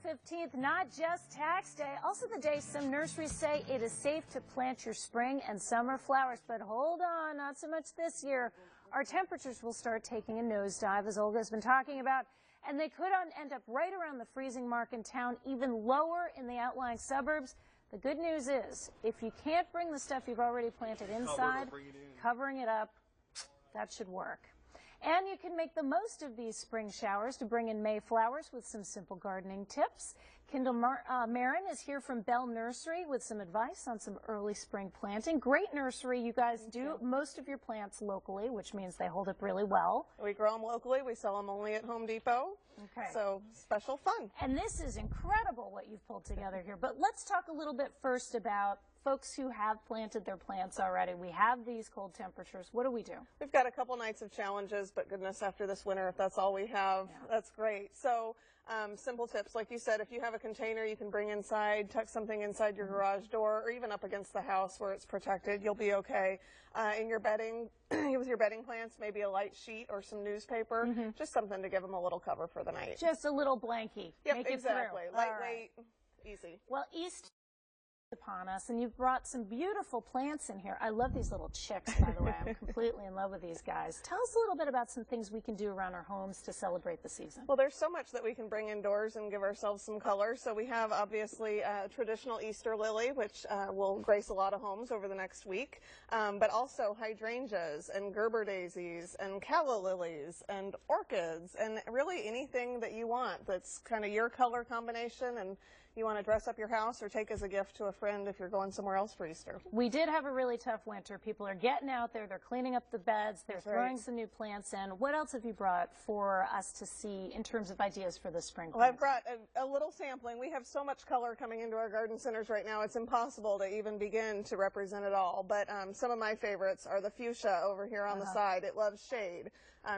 15th, not just tax day, also the day some nurseries say it is safe to plant your spring and summer flowers. But hold on, not so much this year. Our temperatures will start taking a nosedive, as Olga's been talking about, and they could end up right around the freezing mark in town, even lower in the outlying suburbs. The good news is, if you can't bring the stuff you've already planted inside, covering it up, that should work. And you can make the most of these spring showers to bring in May flowers with some simple gardening tips. Kendall Marin is here from Bell Nursery with some advice on some early spring planting. Great nursery. You guys do most of your plants locally, which means they hold up really well. We grow them locally. We sell them only at Home Depot. Okay. So special fun. And this is incredible what you've pulled together here. But let's talk a little bit first about folks who have planted their plants already. We have these cold temperatures. What do we do? We've got a couple nights of challenges, but goodness, after this winter, if that's all we have, that's great. So simple tips, like you said, if you have a container you can bring inside, tuck something inside your garage door or even up against the house where it's protected, you'll be okay. In your bedding, with your bedding plants, maybe a light sheet or some newspaper, just something to give them a little cover for the night. Just a little blankie. Yep, Make exactly. It through. Lightweight, easy. Well, Easter upon us, and you've brought some beautiful plants in here. I love these little chicks, by the way. I'm completely in love with these guys. Tell us a little bit about some things we can do around our homes to celebrate the season. Well, there's so much that we can bring indoors and give ourselves some color. So we have obviously a traditional Easter lily, which will grace a lot of homes over the next week, but also hydrangeas and Gerber daisies and calla lilies and orchids and really anything that you want that's kind of your color combination and you want to dress up your house or take as a gift to a friend if you're going somewhere else for Easter. We did have a really tough winter. People are getting out there. They're cleaning up the beds. They're throwing some new plants in. What else have you brought for us to see in terms of ideas for the spring? Well, I've brought a little sampling. We have so much color coming into our garden centers right now, it's impossible to even begin to represent it all. But some of my favorites are the fuchsia over here on the side. It loves shade.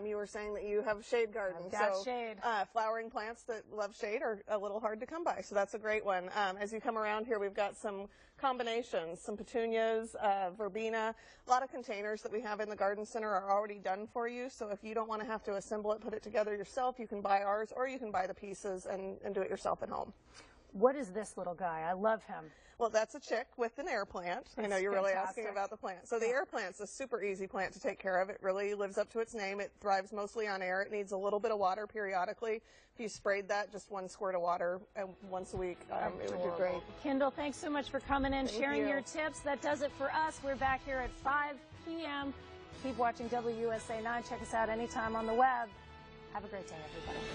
You were saying that you have a shade garden. I've got shade. Flowering plants that love shade are a little hard to come by, so that's a great one. As you come around here, we've got some combinations, some petunias, verbena. A lot of containers that we have in the garden center are already done for you, so if you don't want to have to assemble it, put it together yourself, you can buy ours, or you can buy the pieces and do it yourself at home. What is this little guy? I love him. Well, that's a chick with an air plant. I know you're really asking about the plant. So the air plant's a super easy plant to take care of. It really lives up to its name. It thrives mostly on air. It needs a little bit of water periodically. If you sprayed that, just 1 squirt of water once a week, it would do great. Kendall, thanks so much for coming in, sharing your tips. That does it for us. We're back here at 5 p.m. Keep watching WUSA 9. Check us out anytime on the web. Have a great day, everybody.